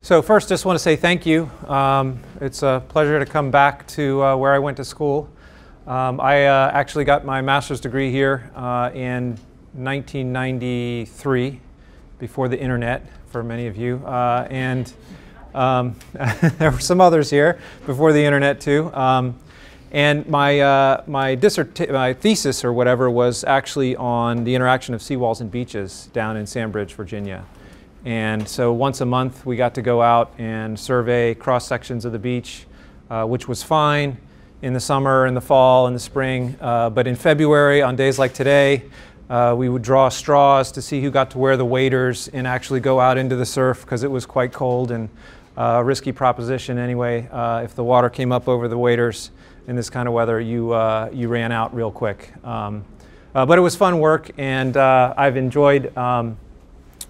So first, just want to say thank you. It's a pleasure to come back to where I went to school. I actually got my master's degree here in 1993, before the internet, for many of you. There were some others here before the internet too. And my thesis or whatever was actually on the interaction of seawalls and beaches down in Sandbridge, Virginia. And so once a month we got to go out and survey cross sections of the beach, which was fine in the summer, in the fall, in the spring. But in February, on days like today, we would draw straws to see who got to wear the waders and actually go out into the surf, because it was quite cold and a risky proposition anyway. If the water came up over the waders in this kind of weather, you ran out real quick. But it was fun work, and I've enjoyed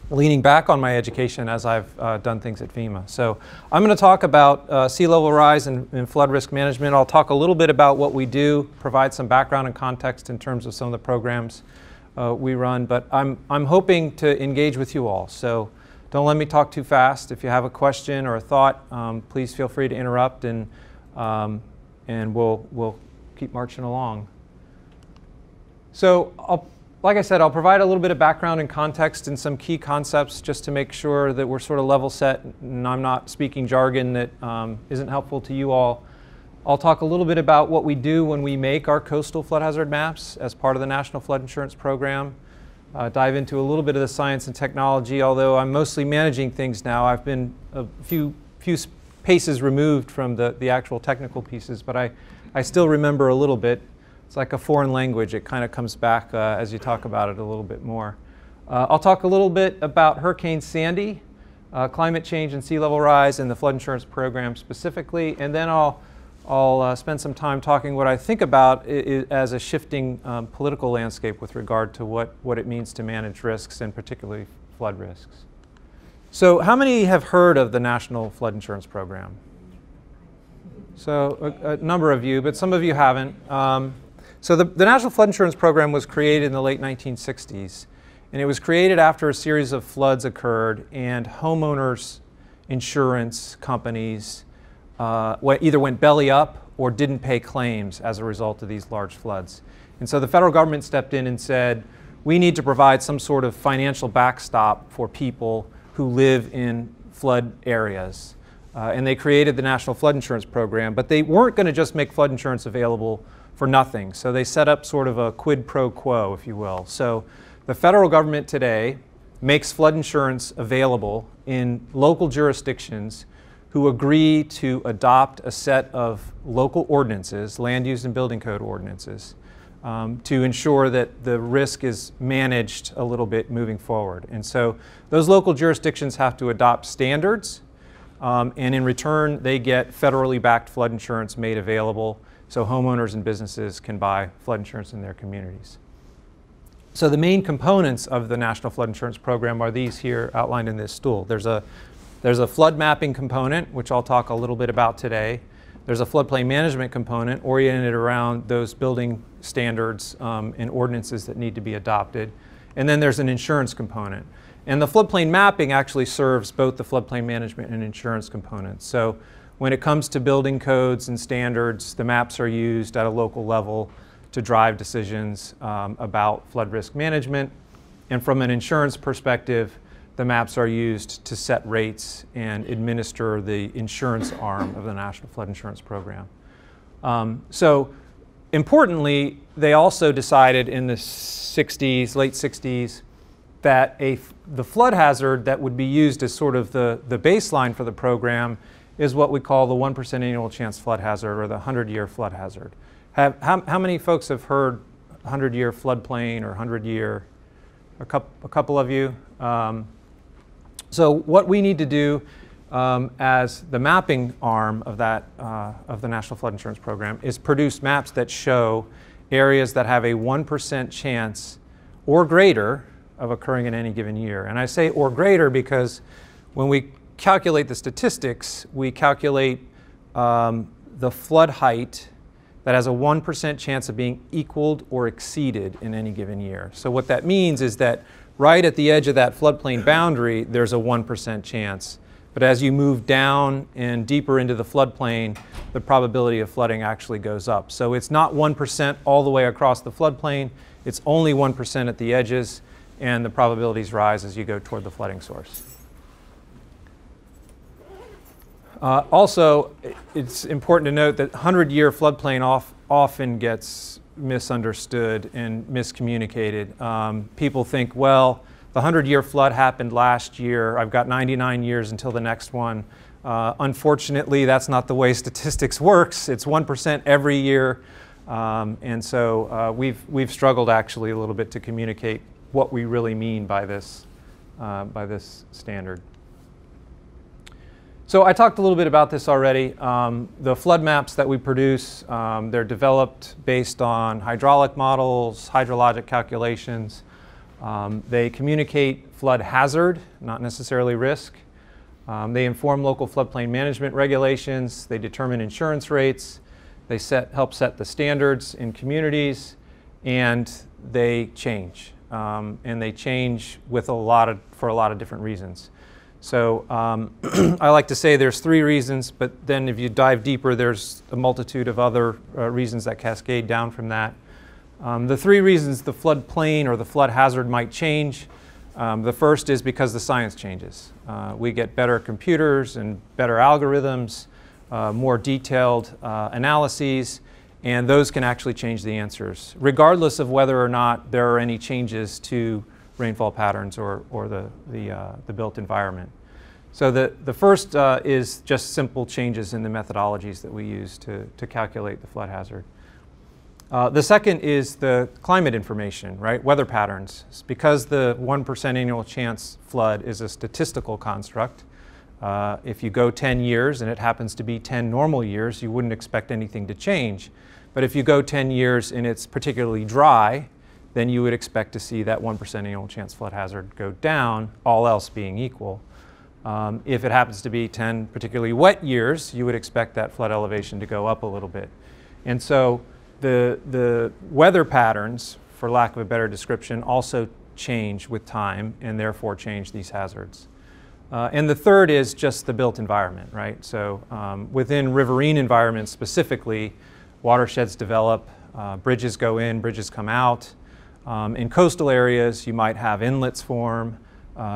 leaning back on my education as I've done things at FEMA. So I'm going to talk about sea level rise and flood risk management. I'll talk a little bit about what we do, provide some background and context in terms of some of the programs we run, but I'm hoping to engage with you all. So don't let me talk too fast. If you have a question or a thought, please feel free to interrupt, and we'll keep marching along. So like I said, I'll provide a little bit of background and context and some key concepts just to make sure that we're sort of level set and I'm not speaking jargon that isn't helpful to you all. I'll talk a little bit about what we do when we make our coastal flood hazard maps as part of the National Flood Insurance Program. Dive into a little bit of the science and technology, although I'm mostly managing things now. I've been a few paces removed from the actual technical pieces, but I still remember a little bit. It's like a foreign language. It kind of comes back as you talk about it a little bit more. I'll talk a little bit about Hurricane Sandy, climate change and sea level rise, and the flood insurance program specifically, and then I'll spend some time talking what I think about as a shifting political landscape with regard to what it means to manage risks, and particularly flood risks. So how many have heard of the National Flood Insurance Program? So a number of you, but some of you haven't. So the National Flood Insurance Program was created in the late 1960s, and it was created after a series of floods occurred, and homeowners insurance companies either went belly up or didn't pay claims as a result of these large floods. And so the federal government stepped in and said, we need to provide some sort of financial backstop for people who live in flood areas. And they created the National Flood Insurance Program, but they weren't going to just make flood insurance available for nothing. So they set up sort of a quid pro quo, if you will. So the federal government today makes flood insurance available in local jurisdictions who agree to adopt a set of local ordinances, land use and building code ordinances, to ensure that the risk is managed a little bit moving forward. And so those local jurisdictions have to adopt standards, and in return they get federally backed flood insurance made available so homeowners and businesses can buy flood insurance in their communities. So the main components of the National Flood Insurance Program are these here outlined in this stool. There's a flood mapping component, which I'll talk a little bit about today. There's a floodplain management component oriented around those building standards and ordinances that need to be adopted. And then there's an insurance component. And the floodplain mapping actually serves both the floodplain management and insurance components. So when it comes to building codes and standards, the maps are used at a local level to drive decisions about flood risk management. And from an insurance perspective, the maps are used to set rates and administer the insurance arm of the National Flood Insurance Program. So importantly, they also decided in the 60s, late 60s, that the flood hazard that would be used as sort of the baseline for the program is what we call the 1% annual chance flood hazard, or the 100-year flood hazard. How many folks have heard 100-year floodplain or 100-year? A couple of you. So what we need to do as the mapping arm of of the National Flood Insurance Program is produce maps that show areas that have a 1% chance or greater of occurring in any given year. And I say or greater because when we calculate the statistics, we calculate the flood height that has a 1% chance of being equaled or exceeded in any given year. So what that means is that right at the edge of that floodplain boundary, there's a 1% chance But as you move down and deeper into the floodplain, the probability of flooding actually goes up. So it's not 1% all the way across the floodplain. It's only 1% at the edges, and the probabilities rise as you go toward the flooding source. Also, it's important to note that 100-year floodplain often gets misunderstood and miscommunicated. People think, well, the 100-year flood happened last year. I've got 99 years until the next one. Unfortunately, that's not the way statistics works. It's 1% every year. And so we've struggled actually a little bit to communicate what we really mean by this standard. So I talked a little bit about this already. The flood maps that we produce, they're developed based on hydraulic models, hydrologic calculations. They communicate flood hazard, not necessarily risk. They inform local floodplain management regulations. They determine insurance rates. They help set the standards in communities, and they change. And they change with for a lot of different reasons. So I like to say there's 3 reasons, but then if you dive deeper, there's a multitude of other reasons that cascade down from that. The 3 reasons the floodplain or the flood hazard might change. The first is because the science changes. We get better computers and better algorithms, more detailed analyses, and those can actually change the answers, regardless of whether or not there are any changes to rainfall patterns or the built environment. So the first is just simple changes in the methodologies that we use to calculate the flood hazard. The second is the climate information, right? Weather patterns. It's because the 1% annual chance flood is a statistical construct. If you go 10 years and it happens to be 10 normal years, you wouldn't expect anything to change. But if you go 10 years and it's particularly dry, then you would expect to see that 1% annual chance flood hazard go down, all else being equal. If it happens to be 10 particularly wet years, you would expect that flood elevation to go up a little bit. And so the weather patterns, for lack of a better description, also change with time and therefore change these hazards. And the third is just the built environment, right? So within riverine environments specifically, watersheds develop, bridges go in, bridges come out. In coastal areas, you might have inlets form,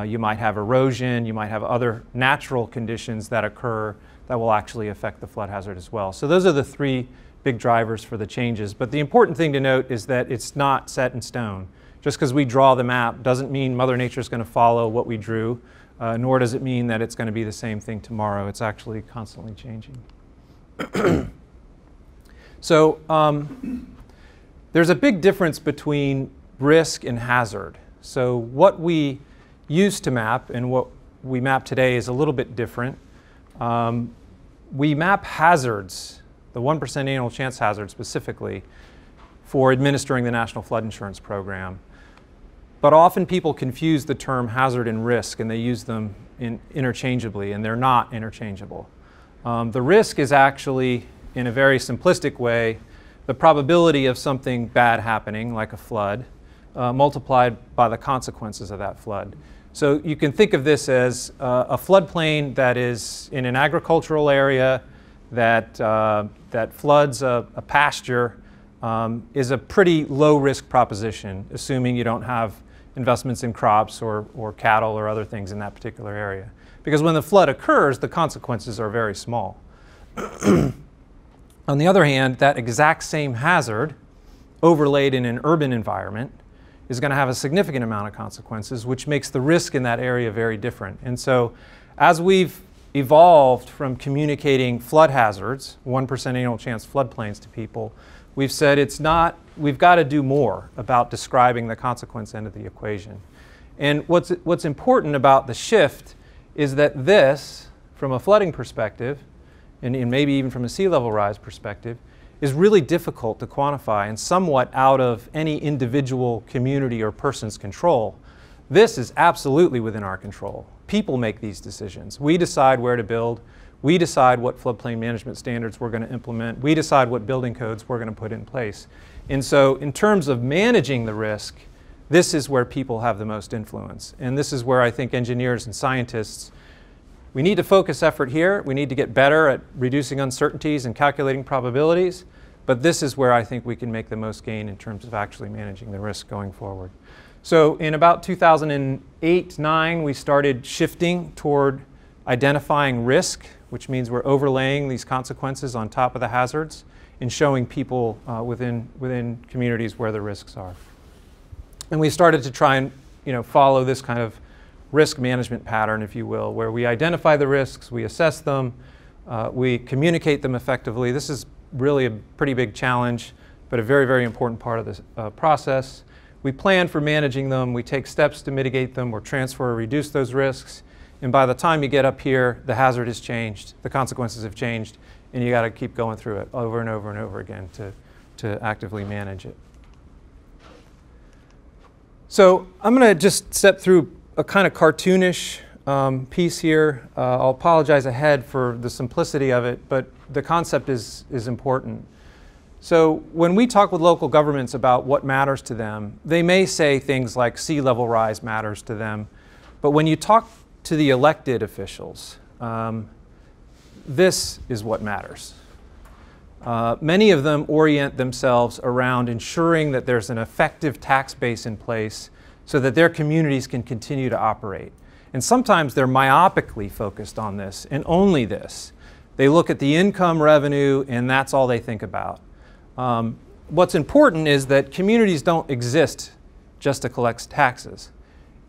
you might have erosion, you might have other natural conditions that occur that will actually affect the flood hazard as well. So those are the 3 big drivers for the changes. But the important thing to note is that it's not set in stone. Just because we draw the map doesn't mean Mother Nature is going to follow what we drew, nor does it mean that it's going to be the same thing tomorrow. It's actually constantly changing. So there's a big difference between risk and hazard. So what we used to map and what we map today is a little bit different. We map hazards, the 1% annual chance hazard specifically, for administering the National Flood Insurance Program. But often people confuse the term hazard and risk, and they use them interchangeably, and they're not interchangeable. The risk is actually, in a very simplistic way, the probability of something bad happening, like a flood, multiplied by the consequences of that flood. So you can think of this as a floodplain that is in an agricultural area that floods a pasture is a pretty low-risk proposition, assuming you don't have investments in crops or cattle or other things in that particular area. Because when the flood occurs, the consequences are very small. On the other hand, that exact same hazard overlaid in an urban environment is going to have a significant amount of consequences, which makes the risk in that area very different. And so as we've evolved from communicating flood hazards, 1% annual chance floodplains to people, we've said we've got to do more about describing the consequence end of the equation. And what's important about the shift is that this, from a flooding perspective, and maybe even from a sea level rise perspective, is really difficult to quantify and somewhat out of any individual community or person's control. This is absolutely within our control. People make these decisions. We decide where to build. We decide what floodplain management standards we're going to implement. We decide what building codes we're going to put in place. And so in terms of managing the risk, this is where people have the most influence. And this is where I think engineers and scientists We need to focus effort here. We need to get better at reducing uncertainties and calculating probabilities. But this is where I think we can make the most gain in terms of actually managing the risk going forward. So in about 2008-9, we started shifting toward identifying risk, which means we're overlaying these consequences on top of the hazards and showing people within communities where the risks are. And we started to try and follow this kind of risk management pattern, if you will, where we identify the risks, we assess them, we communicate them effectively. This is really a pretty big challenge, but a very, very important part of this process. We plan for managing them, we take steps to mitigate them or transfer or reduce those risks, and by the time you get up here, the hazard has changed, the consequences have changed, and you got to keep going through it over and over and over again to actively manage it. So I'm going to just step through a kind of cartoonish piece here. I'll apologize ahead for the simplicity of it, but the concept is important. So when we talk with local governments about what matters to them, they may say things like sea level rise matters to them. But when you talk to the elected officials, this is what matters. Many of them orient themselves around ensuring that there's an effective tax base in place so that their communities can continue to operate. And sometimes they're myopically focused on this and only this. They look at the income revenue and that's all they think about. What's important is that communities don't exist just to collect taxes.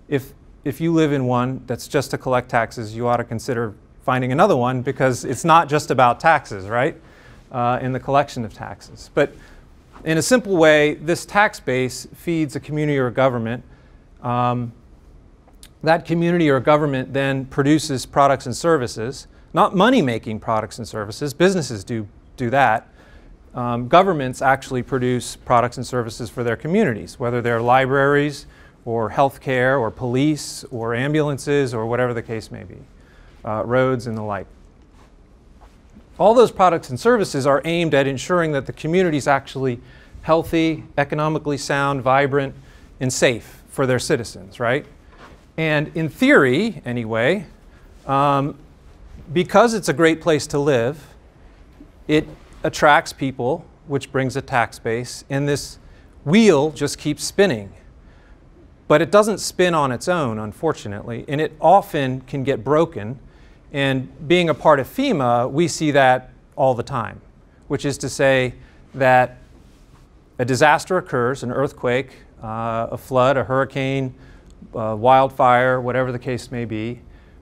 If you live in one that's just to collect taxes, you ought to consider finding another one because it's not just about taxes, right? In the collection of taxes. But in a simple way, this tax base feeds a community or a government. That community or government then produces products and services, not money-making products and services. Businesses do that. Governments actually produce products and services for their communities, whether they're libraries or healthcare or police or ambulances or whatever the case may be, roads and the like. All those products and services are aimed at ensuring that the community is actually healthy, economically sound, vibrant, and safe for their citizens, right? And in theory, anyway, because it's a great place to live, it attracts people, which brings a tax base, and this wheel just keeps spinning. But it doesn't spin on its own, unfortunately, and it often can get broken. And being a part of FEMA, we see that all the time, which is to say that a disaster occurs, an earthquake, a flood, a hurricane, wildfire, whatever the case may be,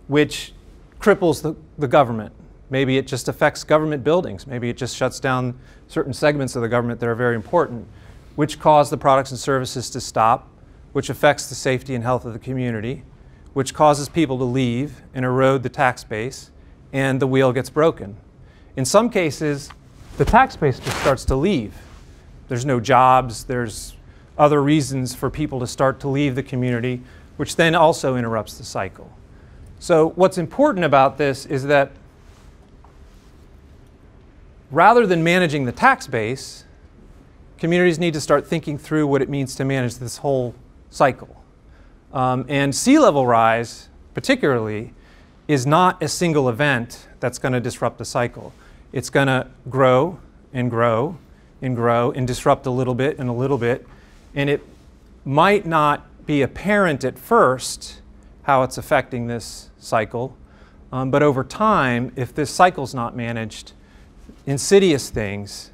which cripples the government. Maybe it just affects government buildings. Maybe it just shuts down certain segments of the government that are very important, which cause the products and services to stop, which affects the safety and health of the community, which causes people to leave and erode the tax base, and the wheel gets broken. In some cases, the tax base just starts to leave. There's no jobs, there's other reasons for people to start to leave the community, which then also interrupts the cycle. So what's important about this is that rather than managing the tax base, communities need to start thinking through what it means to manage this whole cycle. And sea level rise, particularly, is not a single event that's going to disrupt the cycle. It's going to grow and grow and grow and disrupt a little bit and a little bit. And it might not be apparent at first how it's affecting this cycle. But over time, if this cycle's not managed, insidious things,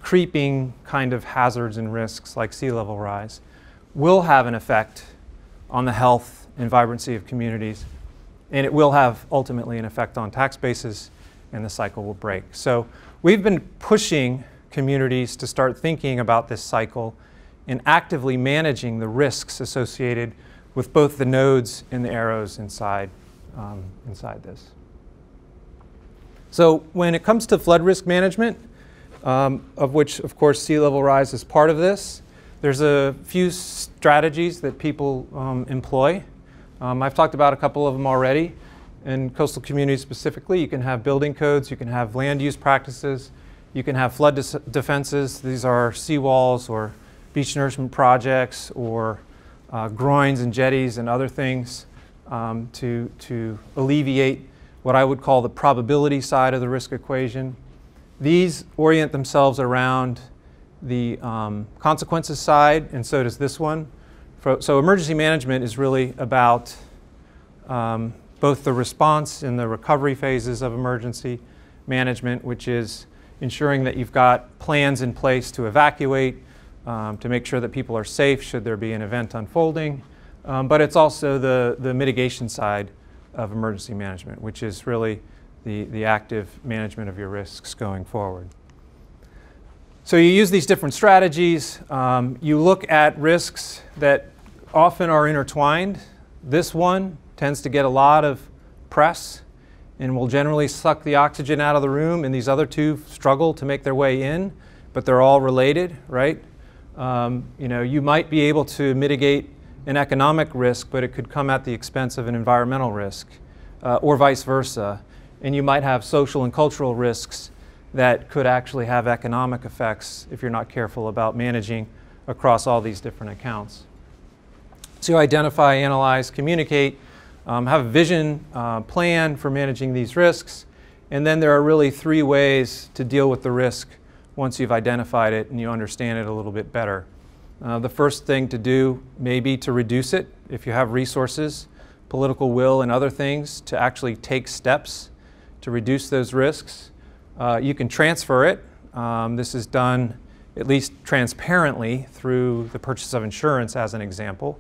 creeping kind of hazards and risks like sea level rise, will have an effect on the health and vibrancy of communities, and it will have ultimately an effect on tax bases, and the cycle will break. So we've been pushing communities to start thinking about this cycle and actively managing the risks associated with both the nodes and the arrows inside this. So when it comes to flood risk management, of which, of course, sea level rise is part of this, there's a few strategies that people employ. I've talked about a couple of them already. In coastal communities specifically, you can have building codes, you can have land use practices, you can have flood defenses. These are seawalls or beach nourishment projects or groins and jetties and other things to alleviate what I would call the probability side of the risk equation. These orient themselves around the consequences side, and so does this one. So emergency management is really about both the response and the recovery phases of emergency management, which is ensuring that you've got plans in place to evacuate, to make sure that people are safe should there be an event unfolding. But it's also the mitigation side of emergency management, which is really the active management of your risks going forward. So you use these different strategies. You look at risks that often are intertwined. This one tends to get a lot of press and will generally suck the oxygen out of the room, and these other two struggle to make their way in, but they're all related, right? You might be able to mitigate an economic risk, but it could come at the expense of an environmental risk, or vice versa. And you might have social and cultural risks that could actually have economic effects if you're not careful about managing across all these different accounts. So you identify, analyze, communicate, have a vision, plan for managing these risks, and then there are really three ways to deal with the risk once you've identified it and you understand it a little bit better. The first thing to do may be to reduce it if you have resources, political will, and other things to actually take steps to reduce those risks. You can transfer it. This is done at least transparently through the purchase of insurance as an example.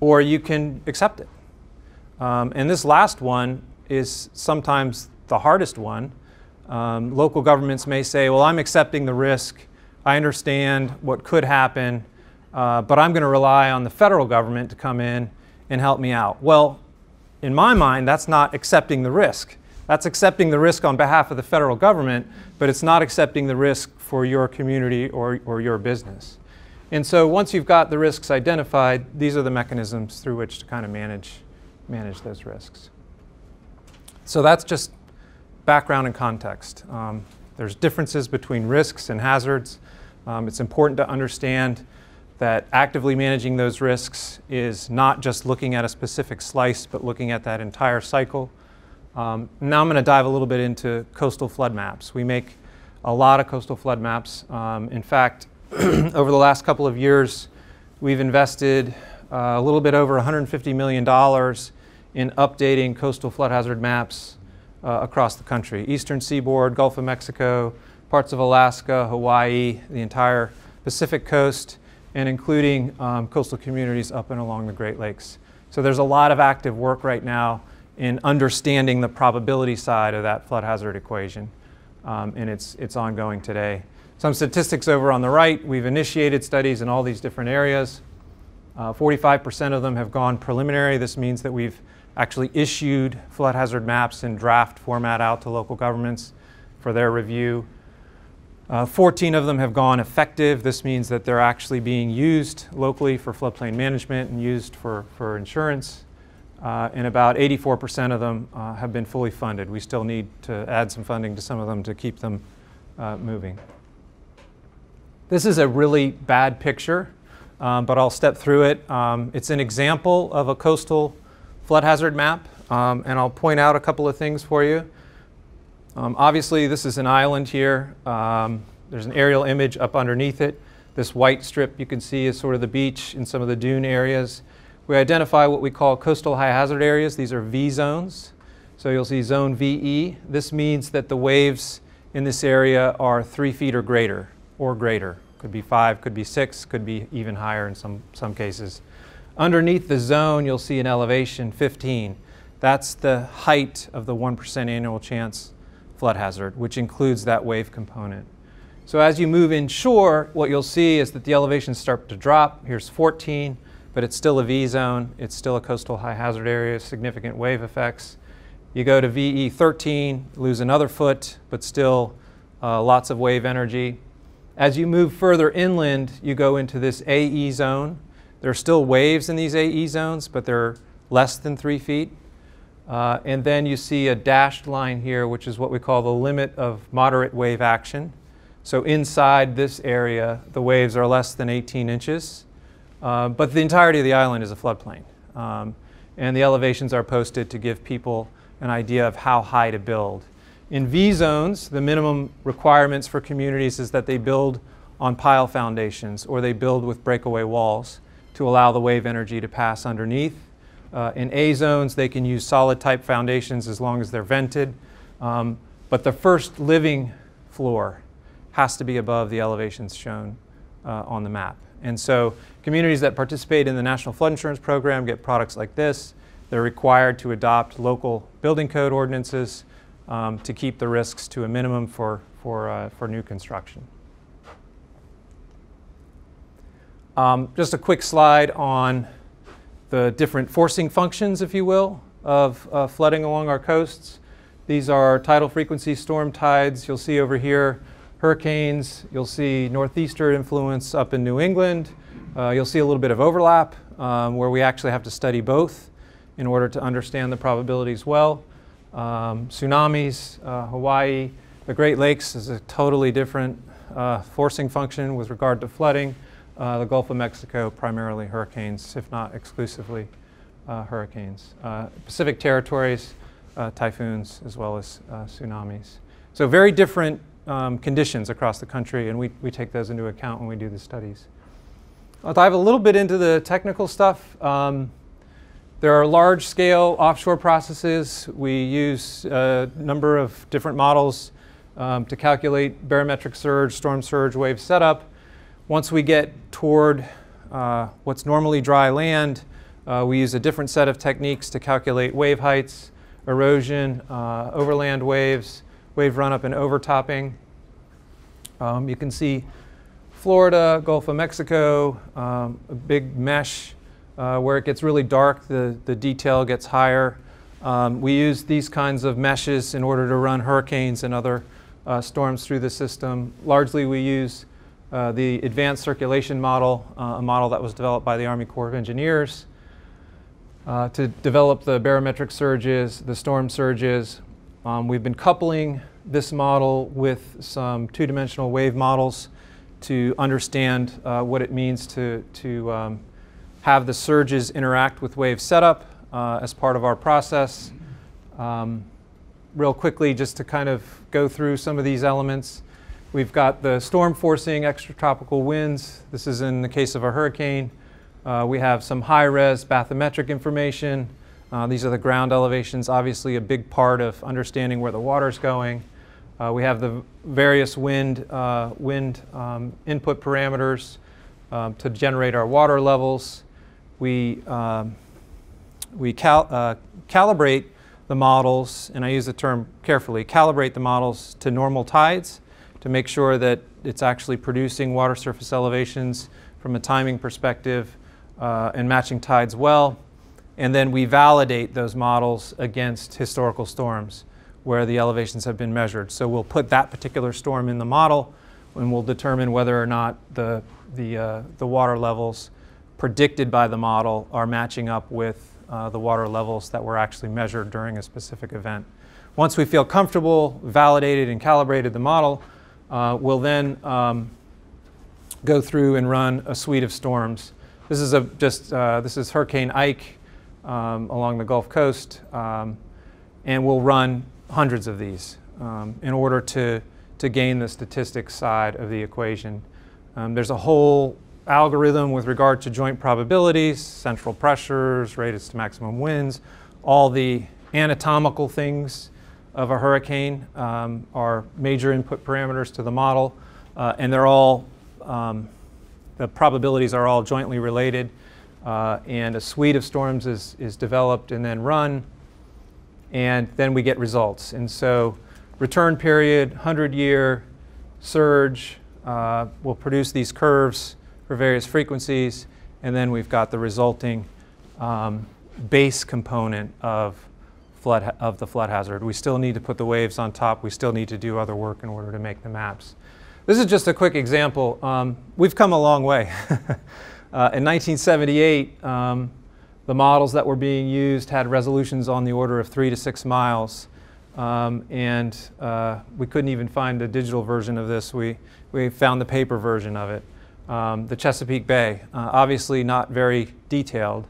Or you can accept it. And this last one is sometimes the hardest one. Local governments may say, well, I'm accepting the risk. I understand what could happen, but I'm going to rely on the federal government to come in and help me out. Well, in my mind, that's not accepting the risk. That's accepting the risk on behalf of the federal government, but it's not accepting the risk for your community or your business. And so once you've got the risks identified, these are the mechanisms through which to kind of manage those risks. So that's just background and context. There's differences between risks and hazards. It's important to understand that actively managing those risks is not just looking at a specific slice, but looking at that entire cycle. Now I'm going to dive a little bit into coastal flood maps. We make a lot of coastal flood maps. In fact, over the last couple of years, we've invested a little bit over $150 million in updating coastal flood hazard maps across the country. Eastern Seaboard, Gulf of Mexico, parts of Alaska, Hawaii, the entire Pacific coast, and including coastal communities up and along the Great Lakes. So there's a lot of active work right now in understanding the probability side of that flood hazard equation, and it's ongoing today. Some statistics over on the right. We've initiated studies in all these different areas. 45% of them have gone preliminary. This means that we've actually issued flood hazard maps in draft format out to local governments for their review. 14 of them have gone effective. This means that they're actually being used locally for floodplain management and used for insurance. And about 84% of them have been fully funded. We still need to add some funding to some of them to keep them moving. This is a really bad picture, but I'll step through it. It's an example of a coastal flood hazard map, and I'll point out a couple of things for you. Obviously, this is an island here. There's an aerial image up underneath it. This white strip you can see is sort of the beach and some of the dune areas. We identify what we call coastal high hazard areas. These are V zones. So you'll see zone VE. This means that the waves in this area are 3 feet or greater. Could be 5, could be 6, could be even higher in some cases. Underneath the zone, you'll see an elevation 15. That's the height of the 1% annual chance flood hazard, which includes that wave component. So as you move inshore, what you'll see is that the elevations start to drop. Here's 14, but it's still a V zone. It's still a coastal high hazard area, significant wave effects. You go to VE 13, lose another foot, but still lots of wave energy. As you move further inland, you go into this AE zone. There are still waves in these AE zones, but they're less than 3 feet. And then you see a dashed line here, which is what we call the limit of moderate wave action. So inside this area, the waves are less than 18 inches. But the entirety of the island is a floodplain. and the elevations are posted to give people an idea of how high to build. In V zones, the minimum requirements for communities is that they build on pile foundations or they build with breakaway walls to allow the wave energy to pass underneath. In A zones, they can use solid type foundations as long as they're vented. But the first living floor has to be above the elevations shown on the map. And so communities that participate in the National Flood Insurance Program get products like this. They're required to adopt local building code ordinances to keep the risks to a minimum for new construction. Just a quick slide on the different forcing functions, if you will, of flooding along our coasts. These are tidal frequency storm tides. You'll see over here hurricanes. You'll see northeaster influence up in New England. You'll see a little bit of overlap where we actually have to study both in order to understand the probabilities well. Tsunamis, Hawaii, the Great Lakes is a totally different forcing function with regard to flooding. The Gulf of Mexico, primarily hurricanes, if not exclusively hurricanes. Pacific territories, typhoons, as well as tsunamis. So very different conditions across the country, and we take those into account when we do the studies. I'll dive a little bit into the technical stuff. There are large-scale offshore processes. We use a number of different models to calculate barometric surge, storm surge, wave setup. Once we get toward what's normally dry land, we use a different set of techniques to calculate wave heights, erosion, overland waves, wave run-up and overtopping. You can see Florida, Gulf of Mexico, a big mesh where it gets really dark, the detail gets higher. We use these kinds of meshes in order to run hurricanes and other storms through the system. Largely we use the advanced circulation model, a model that was developed by the Army Corps of Engineers to develop the barometric surges, the storm surges. We've been coupling this model with some two-dimensional wave models to understand what it means to have the surges interact with wave setup as part of our process. Real quickly, just to kind of go through some of these elements. We've got the storm forcing extratropical winds. This is in the case of a hurricane. We have some high-res bathymetric information. These are the ground elevations, obviously a big part of understanding where the water's going. We have the various wind input parameters to generate our water levels. We calibrate the models, and I use the term carefully, calibrate the models to normal tides to make sure that it's actually producing water surface elevations from a timing perspective and matching tides well. And then we validate those models against historical storms where the elevations have been measured. So we'll put that particular storm in the model and we'll determine whether or not the water levels predicted by the model are matching up with the water levels that were actually measured during a specific event. Once we feel comfortable, validated and calibrated the model, we'll then go through and run a suite of storms. This is this is Hurricane Ike along the Gulf Coast, and we'll run hundreds of these in order to gain the statistics side of the equation. There's a whole algorithm with regard to joint probabilities, central pressures, rates to maximum winds. All the anatomical things of a hurricane are major input parameters to the model, and they're all, the probabilities are all jointly related, and a suite of storms is developed and then run, and then we get results. And so return period, 100-year surge, will produce these curves for various frequencies, and then we've got the resulting base component of the flood hazard. We still need to put the waves on top. We still need to do other work in order to make the maps. This is just a quick example. We've come a long way. In 1978, the models that were being used had resolutions on the order of 3 to 6 miles. And we couldn't even find a digital version of this. We found the paper version of it. The Chesapeake Bay, obviously not very detailed.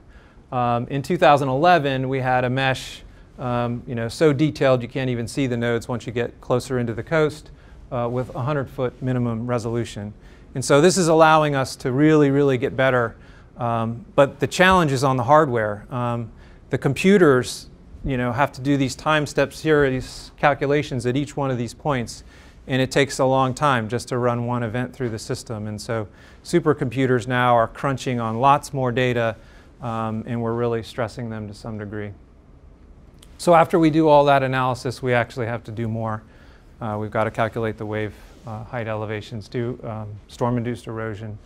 In 2011, we had a mesh so detailed you can't even see the nodes once you get closer into the coast with 100-foot minimum resolution. And so this is allowing us to really, really get better. But the challenge is on the hardware. The computers have to do these time steps here, these calculations at each one of these points. And it takes a long time just to run one event through the system. And so supercomputers now are crunching on lots more data, and we're really stressing them to some degree. So after we do all that analysis, we actually have to do more. We've got to calculate the wave height elevations, do storm-induced erosion,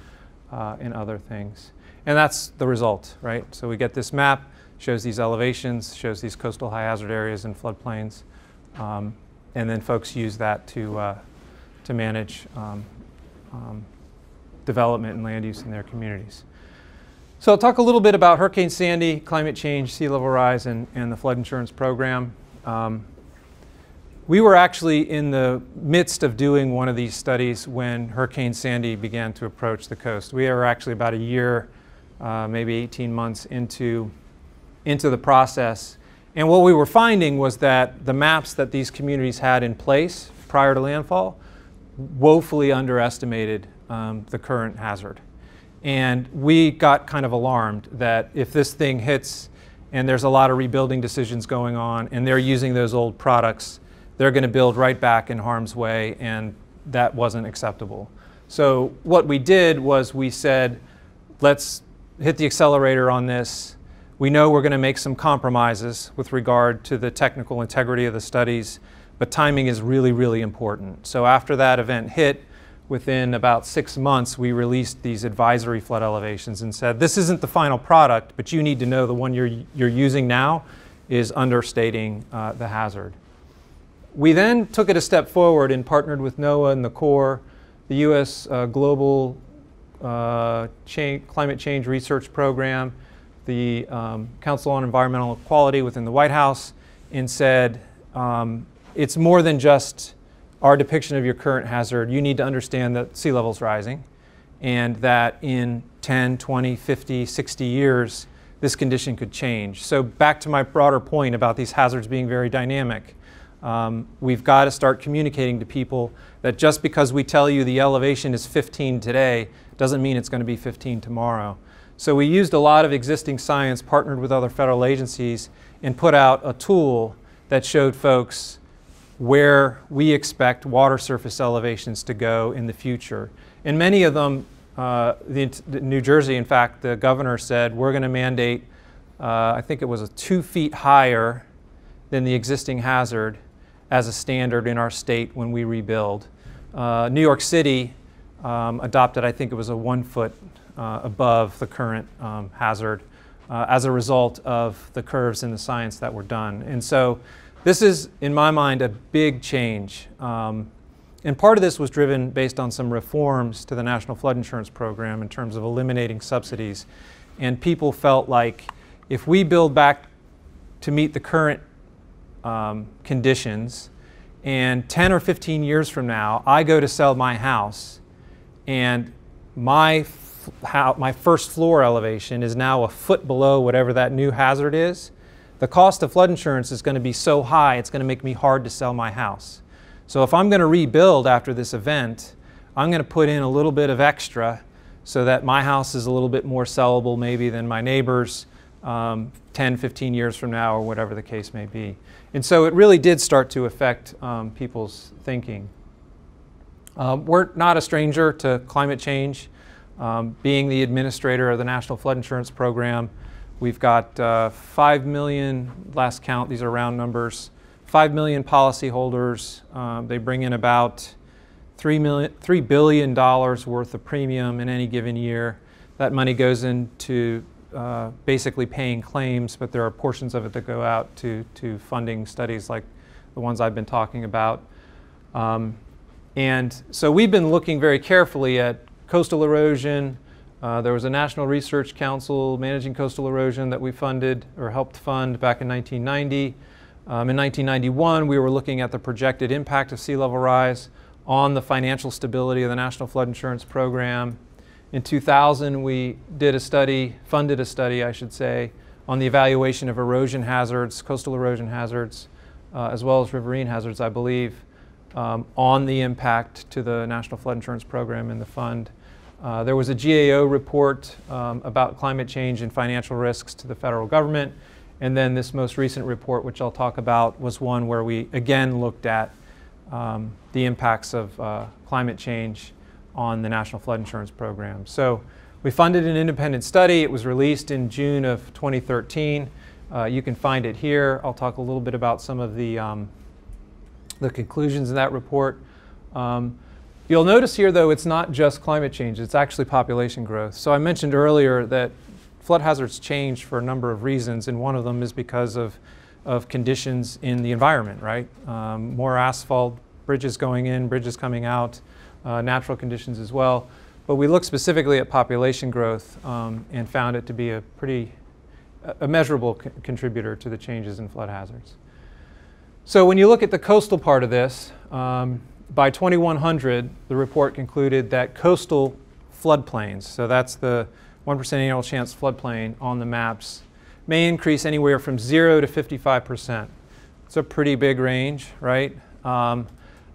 and other things. And that's the result, right? So we get this map, shows these elevations, shows these coastal high hazard areas and floodplains. And then folks use that to manage development and land use in their communities. So I'll talk a little bit about Hurricane Sandy, climate change, sea level rise, and the flood insurance program. We were actually in the midst of doing one of these studies when Hurricane Sandy began to approach the coast. We were actually about a year, maybe 18 months into the process. And what we were finding was that the maps that these communities had in place prior to landfall woefully underestimated the current hazard. And we got kind of alarmed that if this thing hits and there's a lot of rebuilding decisions going on and they're using those old products, they're going to build right back in harm's way, and that wasn't acceptable. So what we did was we said, let's hit the accelerator on this. We know we're going to make some compromises with regard to the technical integrity of the studies, but timing is really, really important. So after that event hit, within about 6 months, we released these advisory flood elevations and said, this isn't the final product, but you need to know the one you're using now is understating the hazard. We then took it a step forward and partnered with NOAA and the Corps, the U.S. Global Climate Change Research Program, the Council on Environmental Equality within the White House, and said, it's more than just our depiction of your current hazard. You need to understand that sea level's rising, and that in 10, 20, 50, 60 years, this condition could change. So back to my broader point about these hazards being very dynamic. We've got to start communicating to people that just because we tell you the elevation is 15 today doesn't mean it's going to be 15 tomorrow. So we used a lot of existing science, partnered with other federal agencies, and put out a tool that showed folks where we expect water surface elevations to go in the future. And many of them, New Jersey, in fact, the governor said, we're going to mandate, I think it was 2 feet higher than the existing hazard as a standard in our state when we rebuild. New York City adopted, I think it was a 1 foot above the current hazard as a result of the curves in the science that were done. And so this is, in my mind, a big change. And part of this was driven based on some reforms to the National Flood Insurance Program in terms of eliminating subsidies. And people felt like if we build back to meet the current conditions, and 10 or 15 years from now, I go to sell my house, and my first floor elevation is now a foot below whatever that new hazard is, the cost of flood insurance is going to be so high, it's going to make me hard to sell my house. So if I'm going to rebuild after this event, I'm going to put in a little bit of extra so that my house is a little bit more sellable maybe than my neighbor's 10, 15 years from now, or whatever the case may be. And so it really did start to affect people's thinking. We're not a stranger to climate change. Being the administrator of the National Flood Insurance Program, we've got 5 million, last count, these are round numbers, 5 million policyholders. They bring in about $3 billion worth of premium in any given year. That money goes into basically paying claims, but there are portions of it that go out to funding studies like the ones I've been talking about. And so we've been looking very carefully at coastal erosion. There was a National Research Council managing coastal erosion that we funded or helped fund back in 1990. In 1991, we were looking at the projected impact of sea level rise on the financial stability of the National Flood Insurance Program. In 2000, we did a study, funded a study, I should say, on the evaluation of erosion hazards, coastal erosion hazards, as well as riverine hazards, I believe, on the impact to the National Flood Insurance Program and the fund. There was a GAO report about climate change and financial risks to the federal government. And then this most recent report, which I'll talk about, was one where we again looked at the impacts of climate change on the National Flood Insurance Program. So we funded an independent study. It was released in June of 2013. You can find it here. I'll talk a little bit about some of the conclusions in that report. You'll notice here, though, it's not just climate change. It's actually population growth. So I mentioned earlier that flood hazards change for a number of reasons, and one of them is because of conditions in the environment, right? More asphalt, bridges going in, bridges coming out, natural conditions as well. But we looked specifically at population growth and found it to be a measurable contributor to the changes in flood hazards. So when you look at the coastal part of this, by 2100, the report concluded that coastal floodplains, so that's the 1% annual chance floodplain on the maps, may increase anywhere from 0 to 55%. It's a pretty big range, right? But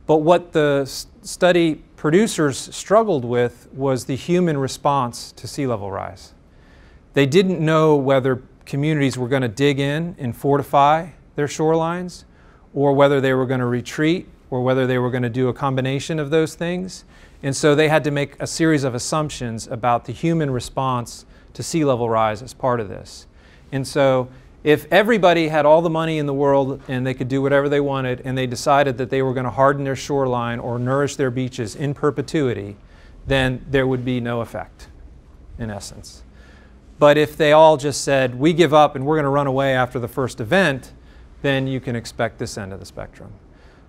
what the study producers struggled with was the human response to sea level rise. They didn't know whether communities were going to dig in and fortify their shorelines, or whether they were going to retreat, or whether they were going to do a combination of those things. And so they had to make a series of assumptions about the human response to sea level rise as part of this. And so if everybody had all the money in the world and they could do whatever they wanted, and they decided that they were going to harden their shoreline or nourish their beaches in perpetuity, then there would be no effect, in essence. But if they all just said, we give up and we're going to run away after the first event, then you can expect this end of the spectrum.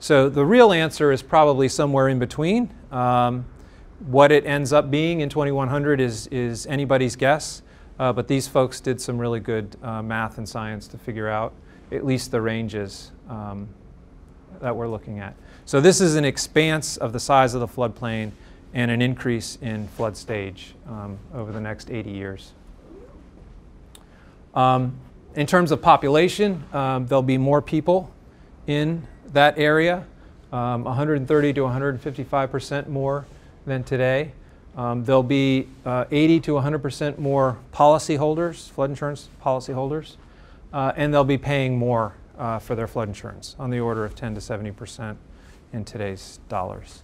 So the real answer is probably somewhere in between. What it ends up being in 2100 is anybody's guess, but these folks did some really good math and science to figure out at least the ranges that we're looking at. So this is an expanse of the size of the floodplain and an increase in flood stage over the next 80 years. In terms of population, there'll be more people in that area, 130 to 155% more than today. There'll be 80 to 100% more policyholders, flood insurance policyholders, and they'll be paying more for their flood insurance, on the order of 10 to 70% in today's dollars.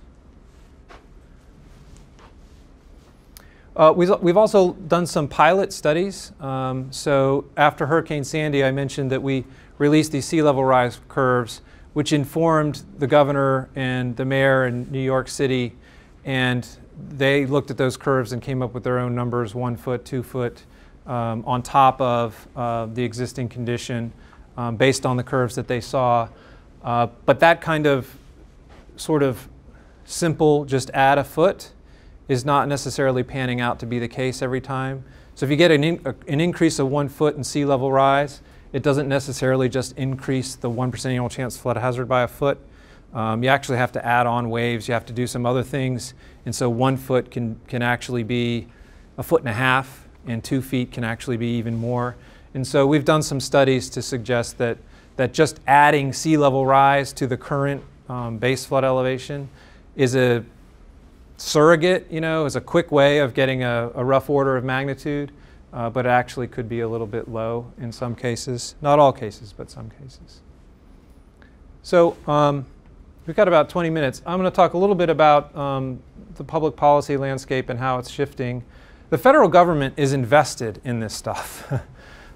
We've also done some pilot studies. So after Hurricane Sandy, I mentioned that we released these sea level rise curves, which informed the governor and the mayor in New York City, and they looked at those curves and came up with their own numbers, 1 foot, 2 foot, on top of the existing condition based on the curves that they saw. But that kind of sort of simple, just add a foot, is not necessarily panning out to be the case every time. So if you get an increase of 1 foot in sea level rise, it doesn't necessarily just increase the 1% annual chance flood hazard by a foot. You actually have to add on waves. You have to do some other things. And so 1 foot can actually be 1.5 feet, and 2 feet can actually be even more. And so we've done some studies to suggest that just adding sea level rise to the current base flood elevation is a surrogate, is a quick way of getting a rough order of magnitude, but it actually could be a little bit low in some cases. Not all cases, but some cases. So we've got about 20 minutes. I'm going to talk a little bit about the public policy landscape and how it's shifting. The federal government is invested in this stuff.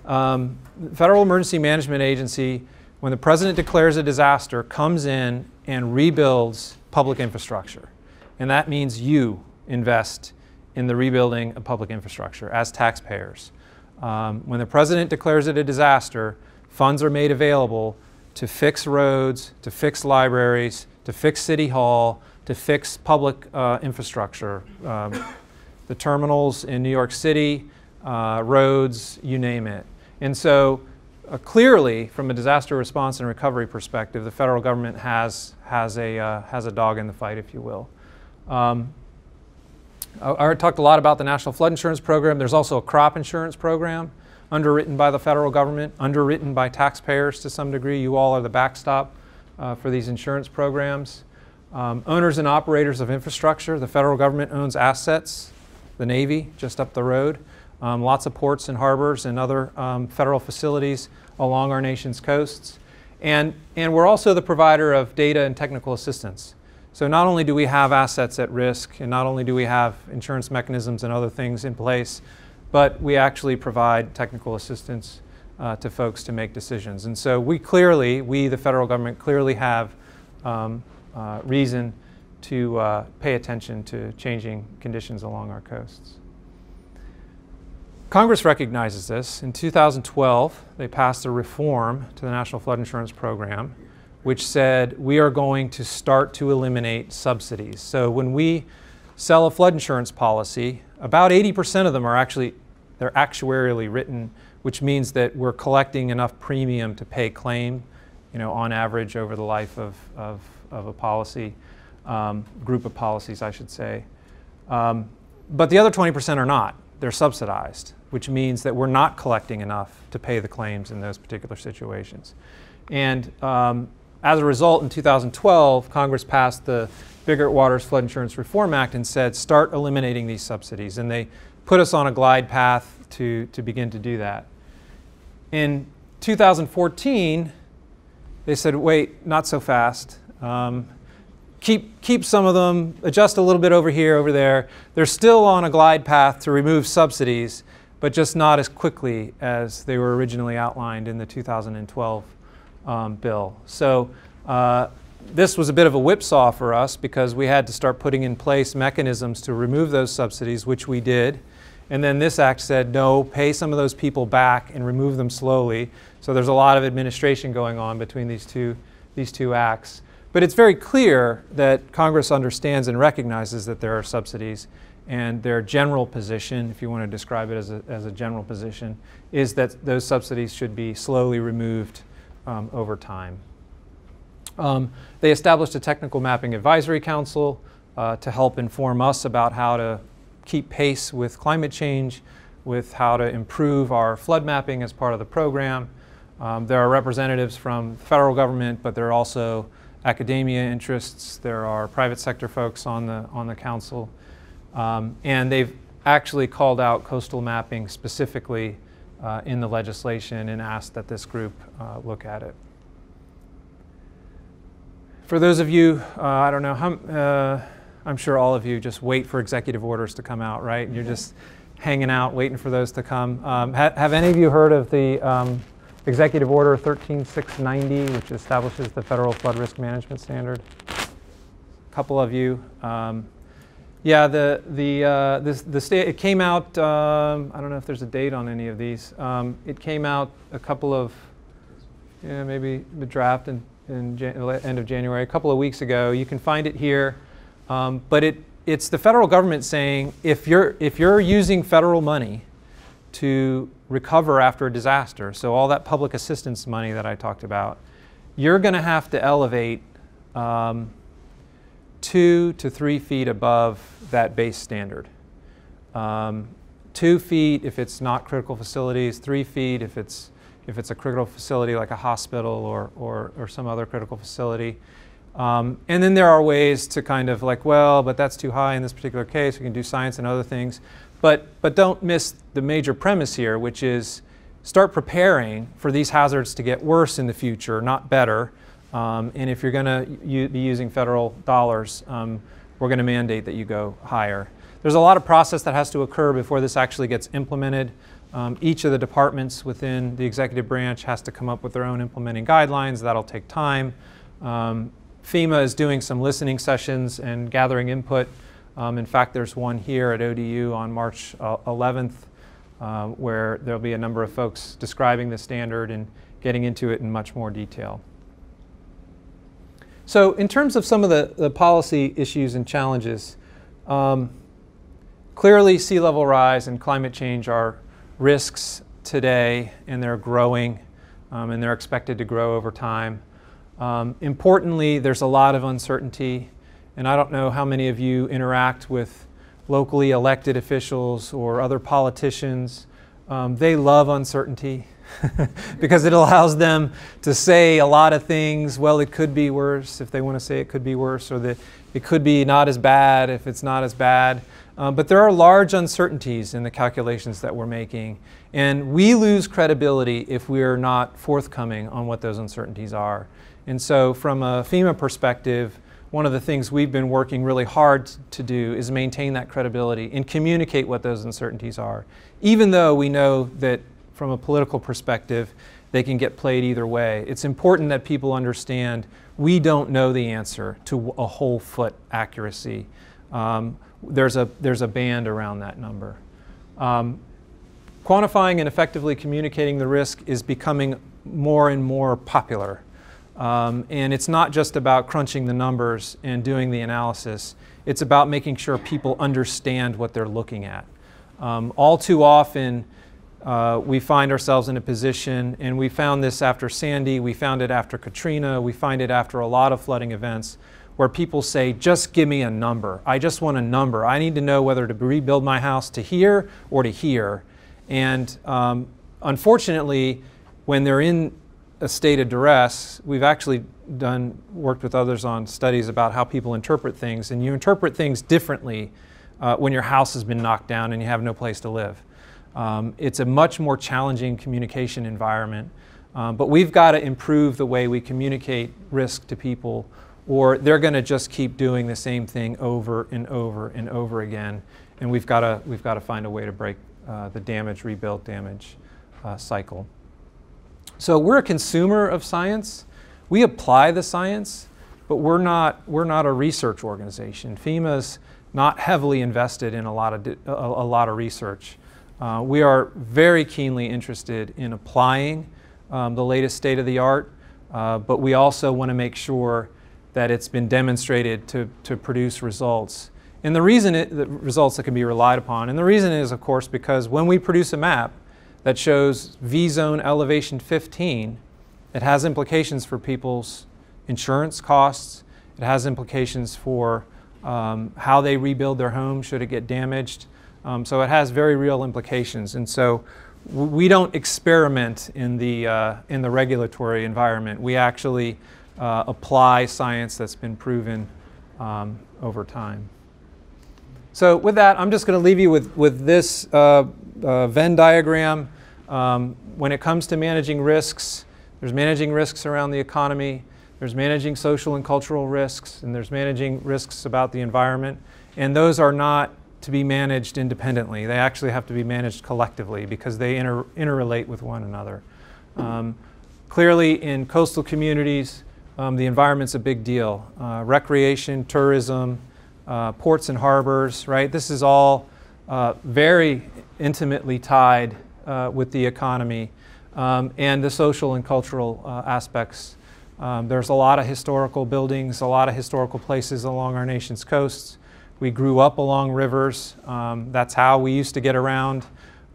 The Federal Emergency Management Agency, when the president declares a disaster, comes in and rebuilds public infrastructure. And that means you invest in the rebuilding of public infrastructure as taxpayers. When the president declares it a disaster, funds are made available to fix roads, to fix libraries, to fix City Hall, to fix public infrastructure. The terminals in New York City, roads, you name it. And so clearly, from a disaster response and recovery perspective, the federal government has a dog in the fight, if you will. I talked a lot about the National Flood Insurance Program. There's also a crop insurance program underwritten by the federal government, underwritten by taxpayers to some degree. You all are the backstop for these insurance programs. Owners and operators of infrastructure. The federal government owns assets, the Navy just up the road, lots of ports and harbors and other federal facilities along our nation's coasts. And we're also the provider of data and technical assistance. So not only do we have assets at risk, and not only do we have insurance mechanisms and other things in place, but we actually provide technical assistance to folks to make decisions. And so we, the federal government, clearly have reason to pay attention to changing conditions along our coasts. Congress recognizes this. In 2012, they passed a reform to the National Flood Insurance Program, which said we are going to start to eliminate subsidies. So when we sell a flood insurance policy, about 80% of them are they're actuarially written, which means that we're collecting enough premium to pay claim, on average over the life of a policy, group of policies, I should say. But the other 20% are not. They're subsidized, which means that we're not collecting enough to pay the claims in those particular situations. And as a result, in 2012, Congress passed the Biggert Waters Flood Insurance Reform Act and said, start eliminating these subsidies. And they put us on a glide path to begin to do that. In 2014, they said, wait, not so fast. Keep some of them, adjust a little bit over here, over there. They're still on a glide path to remove subsidies, but just not as quickly as they were originally outlined in the 2012 bill. So this was a bit of a whipsaw for us because we had to start putting in place mechanisms to remove those subsidies, which we did. And then this act said, no, pay some of those people back and remove them slowly. So there's a lot of administration going on between these two acts. But it's very clear that Congress understands and recognizes that there are subsidies, and their general position, if you want to describe it as a general position, is that those subsidies should be slowly removed over time. They established a Technical Mapping Advisory Council to help inform us about how to keep pace with climate change, with how to improve our flood mapping as part of the program. There are representatives from the federal government, but there are also academia interests. There are private sector folks on the council. And they've actually called out coastal mapping specifically in the legislation and asked that this group look at it. For those of you, I don't know, I'm sure all of you just wait for executive orders to come out, right? And you're just hanging out, waiting for those to come. Have any of you heard of the Executive Order 13690, which establishes the Federal Flood Risk Management Standard? A couple of you. Yeah, it came out, I don't know if there's a date on any of these. It came out a couple of, maybe the draft in end of January, a couple of weeks ago. You can find it here. But it's the federal government saying, if you're using federal money to recover after a disaster, so all that public assistance money that I talked about, you're going to have to elevate 2 to 3 feet above that base standard. 2 feet if it's not critical facilities, 3 feet if it's a critical facility like a hospital or some other critical facility. And then there are ways to kind of like, well, but that's too high in this particular case. We can do science and other things. But don't miss the major premise here, which is start preparing for these hazards to get worse in the future, not better. And if you're going to be using federal dollars, we're going to mandate that you go higher. There's a lot of process that has to occur before this actually gets implemented. Each of the departments within the executive branch has to come up with their own implementing guidelines. That'll take time. FEMA is doing some listening sessions and gathering input. In fact, there's one here at ODU on March 11th where there'll be a number of folks describing the standard and getting into it in much more detail. So in terms of some of the policy issues and challenges, clearly sea level rise and climate change are risks today, and they're growing, and they're expected to grow over time. Importantly, there's a lot of uncertainty, and I don't know how many of you interact with locally elected officials or other politicians They love uncertainty because it allows them to say a lot of things. Well, it could be worse if they want to say it could be worse, or that it could be not as bad if it's not as bad. But there are large uncertainties in the calculations that we're making, and we lose credibility if we are not forthcoming on what those uncertainties are. And so from a FEMA perspective, one of the things we've been working really hard to do is maintain that credibility and communicate what those uncertainties are, even though we know that from a political perspective, they can get played either way. It's important that people understand we don't know the answer to a whole foot accuracy. There's a band around that number. Quantifying and effectively communicating the risk is becoming more and more popular. And it's not just about crunching the numbers and doing the analysis. It's about making sure people understand what they're looking at. All too often, we find ourselves in a position, and we found this after Sandy, we found it after Katrina, we find it after a lot of flooding events, where people say, just give me a number. I just want a number. I need to know whether to rebuild my house to here or to here. And unfortunately, when they're in a state of duress, we've actually worked with others on studies about how people interpret things, and you interpret things differently when your house has been knocked down and you have no place to live. It's a much more challenging communication environment, but we've got to improve the way we communicate risk to people, or they're going to just keep doing the same thing over and over and over again, and we've got to find a way to break the damage, rebuild damage cycle. So we're a consumer of science. We apply the science, but we're not a research organization. FEMA's not heavily invested in a lot of research. We are very keenly interested in applying the latest state of the art, but we also want to make sure that it's been demonstrated to produce results. And the reason the results that can be relied upon, and the reason is, of course, because when we produce a map that shows V-zone elevation 15, it has implications for people's insurance costs. It has implications for how they rebuild their home should it get damaged. So it has very real implications. And so we don't experiment in the regulatory environment. We actually apply science that's been proven over time. So with that, I'm just going to leave you with this Venn diagram. When it comes to managing risks, there's managing risks around the economy, there's managing social and cultural risks, and there's managing risks about the environment. And those are not to be managed independently. They actually have to be managed collectively because they interrelate with one another. Clearly, in coastal communities, the environment's a big deal. Recreation, tourism, ports and harbors, right? This is all very intimately tied with the economy and the social and cultural aspects. There's a lot of historical buildings, a lot of historical places along our nation's coasts. We grew up along rivers. That's how we used to get around.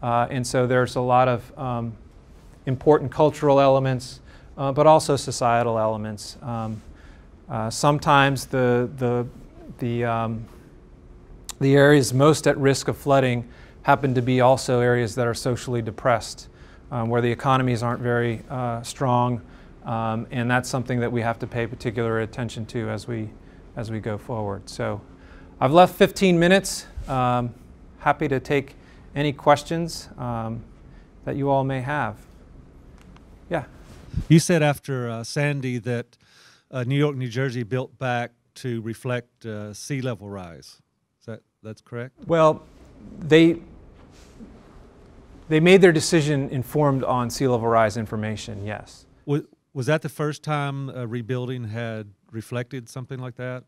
And so there's a lot of important cultural elements, but also societal elements. Sometimes the areas most at risk of flooding happen to be also areas that are socially depressed, where the economies aren't very strong, and that's something that we have to pay particular attention to as we go forward. So I've left 15 minutes. Happy to take any questions that you all may have. Yeah. You said after Sandy that New York, New Jersey built back to reflect sea level rise. That's correct? Well, they made their decision informed on sea level rise information, yes. Was that the first time rebuilding had reflected something like that?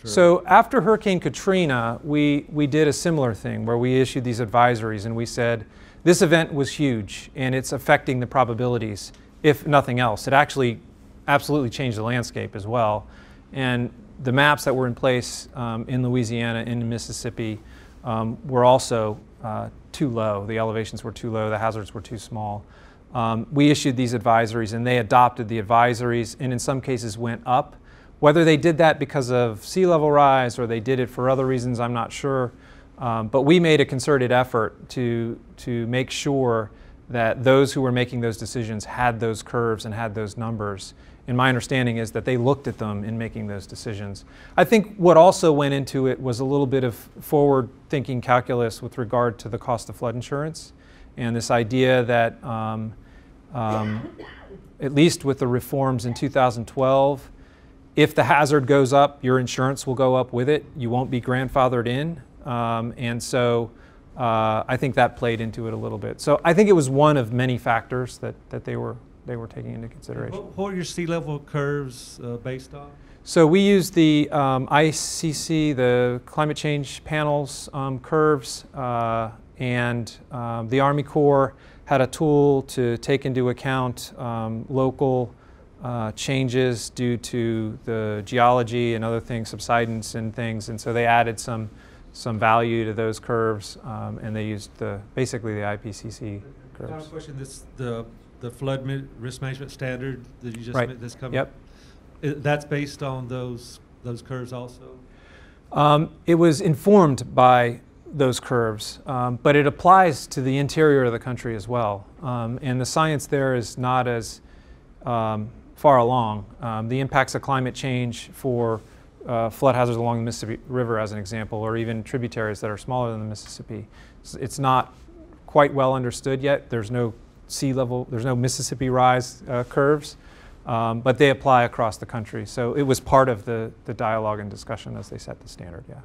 So after Hurricane Katrina, we did a similar thing where we issued these advisories and we said, this event was huge and it's affecting the probabilities, if nothing else. It actually absolutely changed the landscape as well. And the maps that were in place in Louisiana, in Mississippi, were also too low. The elevations were too low, the hazards were too small. We issued these advisories and they adopted the advisories and in some cases went up. Whether they did that because of sea level rise or they did it for other reasons, I'm not sure. But we made a concerted effort to make sure that those who were making those decisions had those curves and had those numbers. And my understanding is that they looked at them in making those decisions. I think what also went into it was a little bit of forward-thinking calculus with regard to the cost of flood insurance, and this idea that at least with the reforms in 2012, if the hazard goes up, your insurance will go up with it. You won't be grandfathered in. And so I think that played into it a little bit. So I think it was one of many factors that they were taking into consideration. What are your sea level curves based on? So we used the ICC, the climate change panels curves, and the Army Corps had a tool to take into account local changes due to the geology and other things, subsidence and things, and so they added some value to those curves, and they used basically the IPCC curves. Final question: the flood risk management standard that you just right. made, this coming. Yep. That's based on those curves also. It was informed by those curves, but it applies to the interior of the country as well, and the science there is not as far along. The impacts of climate change for flood hazards along the Mississippi River, as an example, or even tributaries that are smaller than the Mississippi, it's not quite well understood yet. There's no sea level, there's no Mississippi rise curves, but they apply across the country. So it was part of the dialogue and discussion as they set the standard. Yeah.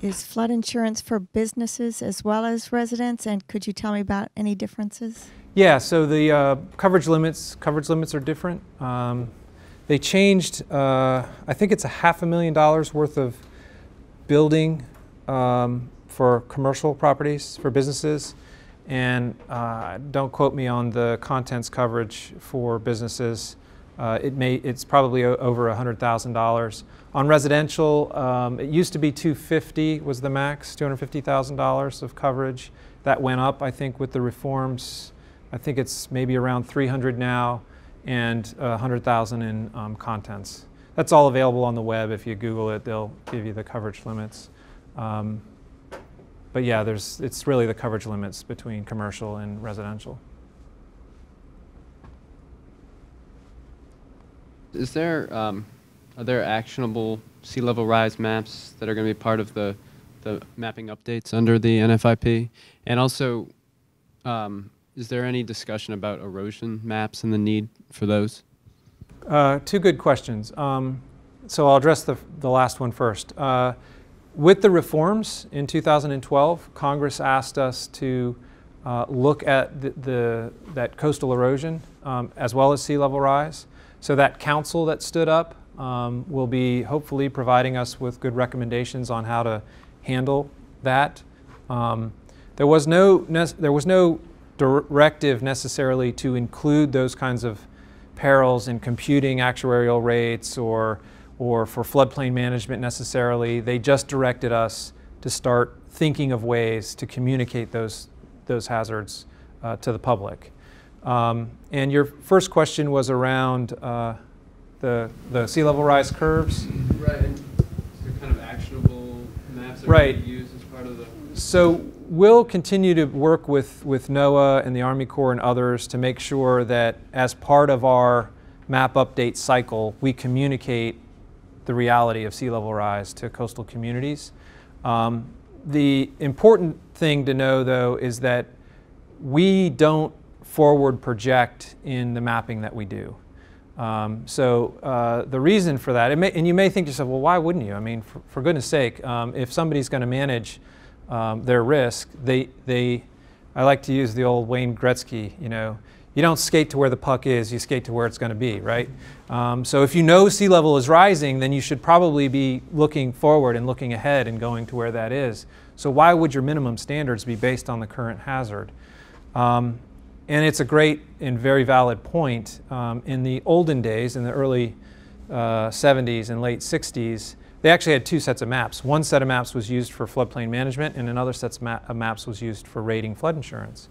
Is flood insurance for businesses as well as residents? And could you tell me about any differences? Yeah, so the coverage limits are different. They changed, I think it's $500,000 worth of building for commercial properties, for businesses. And don't quote me on the contents coverage for businesses. It's probably over $100,000. On residential, it used to be $250,000 was the max, $250,000 of coverage. That went up, I think, with the reforms. I think it's maybe around $300,000 now, and $100,000 in contents. That's all available on the web. If you Google it, they'll give you the coverage limits. But yeah, it's really the coverage limits between commercial and residential. Are there actionable sea level rise maps that are going to be part of the mapping updates under the NFIP? And also, is there any discussion about erosion maps and the need for those? Two good questions. So I'll address the last one first. With the reforms in 2012, Congress asked us to look at that coastal erosion as well as sea level rise. So that council that stood up will be hopefully providing us with good recommendations on how to handle that. There was no directive necessarily to include those kinds of perils in computing actuarial rates or for floodplain management necessarily. They just directed us to start thinking of ways to communicate those hazards to the public. And your first question was around the sea level rise curves. Right, and so kind of actionable maps that right. are used as part of the... So we'll continue to work with NOAA and the Army Corps and others to make sure that as part of our map update cycle, we communicate the reality of sea level rise to coastal communities. The important thing to know, though, is that we don't forward project in the mapping that we do. The reason for that, and you may think to yourself, well, why wouldn't you? I mean, for goodness sake, if somebody's going to manage their risk, I like to use the old Wayne Gretzky, you don't skate to where the puck is, you skate to where it's going to be, right? So if you know sea level is rising, then you should probably be looking forward and looking ahead and going to where that is. So why would your minimum standards be based on the current hazard? And it's a great and very valid point. In the olden days, in the early 70s and late 60s, they actually had two sets of maps. One set of maps was used for floodplain management, and another set of maps was used for rating flood insurance.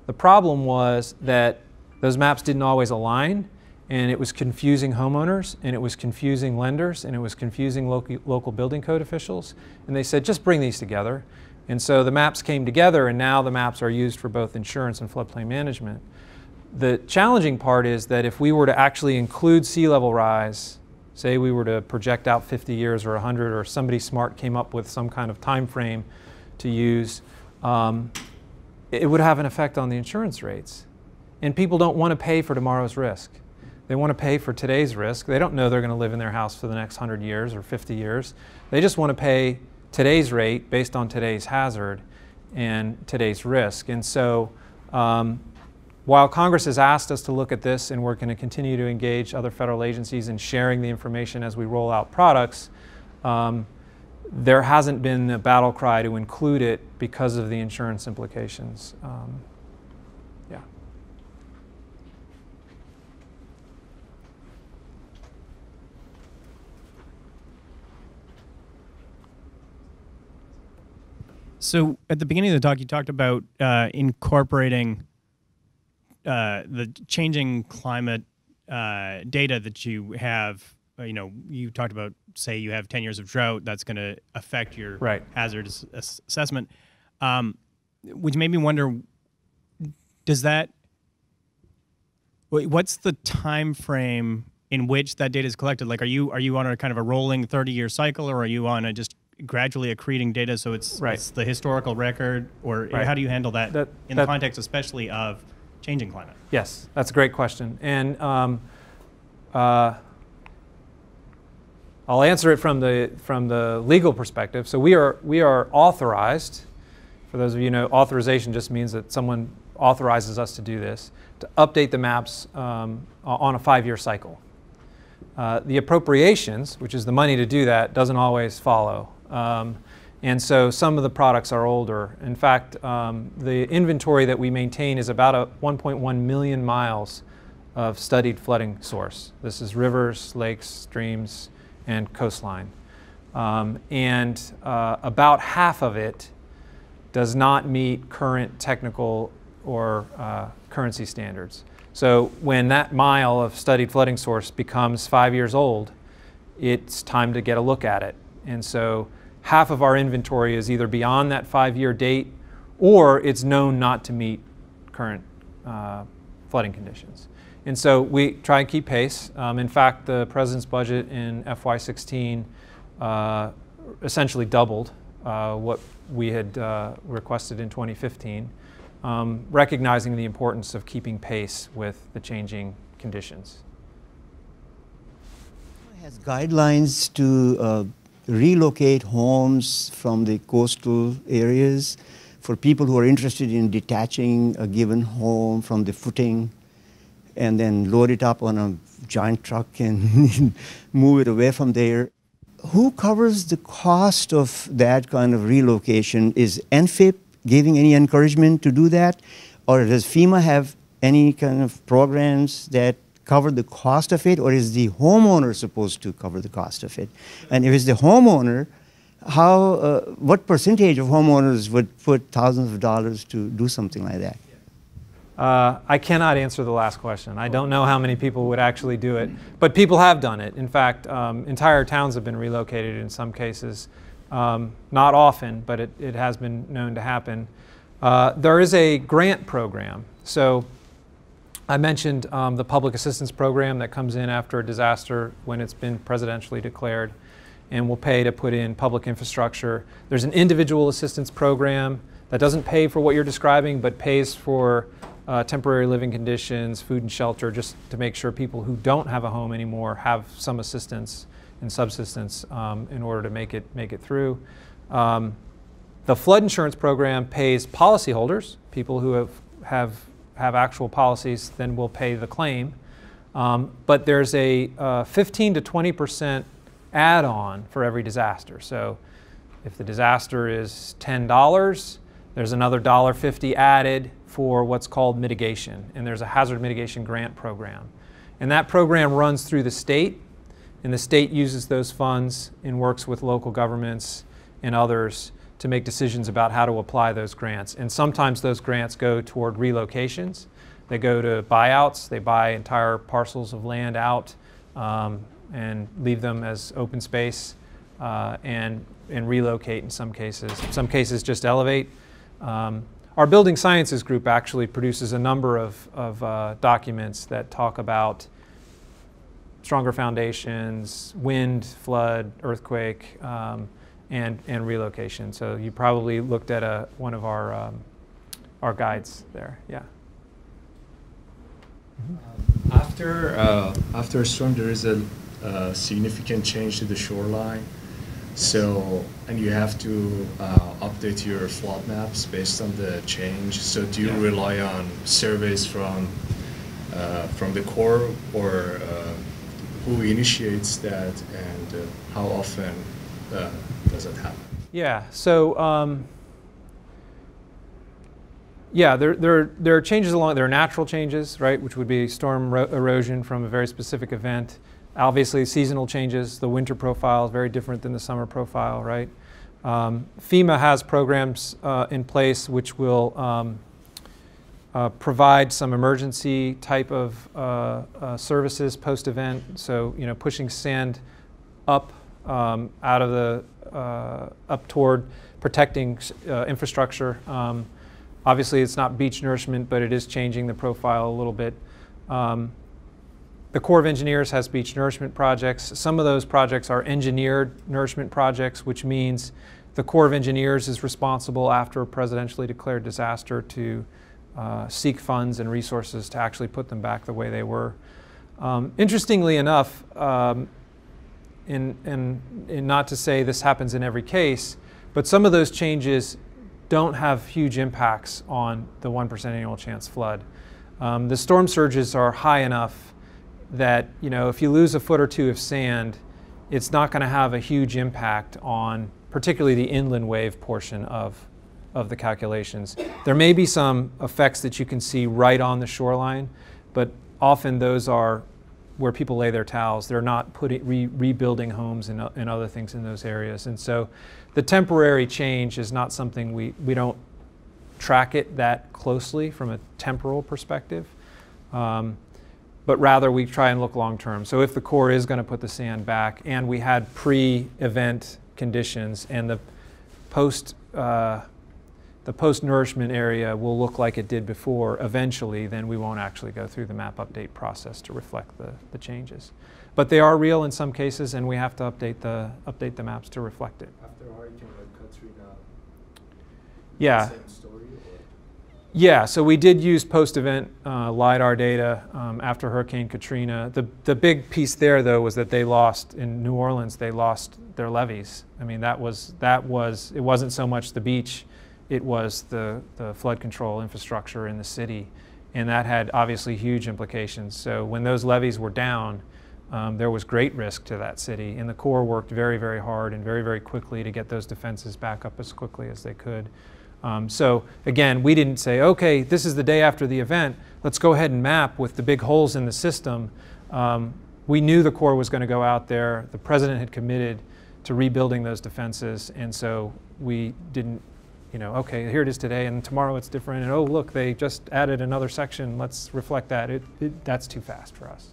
The problem was that those maps didn't always align, And it was confusing homeowners, and it was confusing lenders, and it was confusing local building code officials. And they said, just bring these together. And so the maps came together, and now the maps are used for both insurance and floodplain management. The challenging part is that if we were to actually include sea level rise, say we were to project out 50 years or 100, or somebody smart came up with some kind of time frame to use, it would have an effect on the insurance rates. And people don't want to pay for tomorrow's risk. They want to pay for today's risk. They don't know they're going to live in their house for the next 100 years or 50 years. They just want to pay today's rate based on today's hazard and today's risk. And so while Congress has asked us to look at this, and we're going to continue to engage other federal agencies in sharing the information as we roll out products, there hasn't been a battle cry to include it because of the insurance implications. Yeah. So at the beginning of the talk, you talked about incorporating the changing climate data that you have. You talked about, say, you have 10 years of drought, that's going to affect your hazard assessment. Which made me wonder, what's the time frame in which that data is collected? Like, are you on a kind of a rolling 30-year cycle, or are you on a just gradually accreting data, so it's the historical record, or how do you handle that in the context especially of changing climate? Yes, that's a great question. And I'll answer it from the legal perspective. So we are authorized. For those of you who know, authorization just means that someone authorizes us to do this, to update the maps on a 5-year cycle. The appropriations, which is the money to do that, doesn't always follow. And so some of the products are older. In fact, the inventory that we maintain is about 1.1 million miles of studied flooding source. This is rivers, lakes, streams, and coastline. And about half of it does not meet current technical or currency standards. So when that mile of studied flooding source becomes 5 years old, it's time to get a look at it. And so half of our inventory is either beyond that 5-year date, or it's known not to meet current flooding conditions. And so we try and keep pace. In fact, the President's budget in FY16 essentially doubled what we had requested in 2015, recognizing the importance of keeping pace with the changing conditions. It has guidelines to relocate homes from the coastal areas for people who are interested in detaching a given home from the footing and then load it up on a giant truck and move it away from there. Who covers the cost of that kind of relocation? Is NFIP giving any encouragement to do that? Or does FEMA have any kind of programs that cover the cost of it? Or is the homeowner supposed to cover the cost of it? And if it's the homeowner, what percentage of homeowners would put thousands of dollars to do something like that? I cannot answer the last question. I don't know how many people would actually do it, but people have done it. In fact, entire towns have been relocated in some cases. Not often, but it has been known to happen. There is a grant program. So I mentioned the public assistance program that comes in after a disaster when it's been presidentially declared, and will pay to put in public infrastructure. There's an individual assistance program that doesn't pay for what you're describing, but pays for temporary living conditions, food and shelter, just to make sure people who don't have a home anymore have some assistance and subsistence in order to make it through. The flood insurance program pays policyholders, people who have actual policies, then will pay the claim. But there's a 15 to 20% add-on for every disaster. So if the disaster is $10, there's another $1.50 added for what's called mitigation, and there's a hazard mitigation grant program. And that program runs through the state, and the state uses those funds and works with local governments and others to make decisions about how to apply those grants. And sometimes those grants go toward relocations. They go to buyouts. They buy entire parcels of land out and leave them as open space and relocate in some cases. In some cases, just elevate. Our building sciences group actually produces a number of documents that talk about stronger foundations, wind, flood, earthquake, and relocation. So you probably looked at one of our guides there. Yeah. After a storm, there is a significant change to the shoreline. So, and you have to update your flood maps based on the change. So, do you rely on surveys from the Corps, or who initiates that, and how often does it happen? Yeah. So. Yeah, there are changes along. There are natural changes, right, which would be storm erosion from a very specific event. Obviously, seasonal changes. The winter profile is very different than the summer profile, right? FEMA has programs in place which will provide some emergency type of services post-event. So, pushing sand up out of the up toward protecting infrastructure. Obviously, it's not beach nourishment, but it is changing the profile a little bit. The Corps of Engineers has beach nourishment projects. Some of those projects are engineered nourishment projects, which means the Corps of Engineers is responsible after a presidentially declared disaster to seek funds and resources to actually put them back the way they were. Interestingly enough, and not to say this happens in every case, but some of those changes don't have huge impacts on the 1% annual chance flood. The storm surges are high enough that, if you lose a foot or two of sand, it's not going to have a huge impact on particularly the inland wave portion of the calculations. There may be some effects that you can see right on the shoreline, but often those are where people lay their towels. They're not rebuilding homes and other things in those areas. And so the temporary change is not something we don't track it that closely from a temporal perspective, but rather we try and look long term. So if the Corps is going to put the sand back and we had pre-event conditions and the post-nourishment area will look like it did before eventually, then we won't actually go through the map update process to reflect the changes. But they are real in some cases, and we have to update the maps to reflect it. After Hurricane Katrina, yeah. same story? Or? Yeah, so we did use post-event LiDAR data after Hurricane Katrina. The big piece there, though, was that they lost, in New Orleans, they lost their levees. I mean, it wasn't so much the beach, it was the flood control infrastructure in the city. And that had obviously huge implications. So when those levees were down, there was great risk to that city. And the Corps worked very, very hard and very, very quickly to get those defenses back up as quickly as they could. So again, we didn't say, okay, this is the day after the event, let's go ahead and map with the big holes in the system. We knew the Corps was going to go out there. The president had committed to rebuilding those defenses. And so we didn't, okay, here it is today, and tomorrow it's different, and oh, look, they just added another section, let's reflect that. That's too fast for us.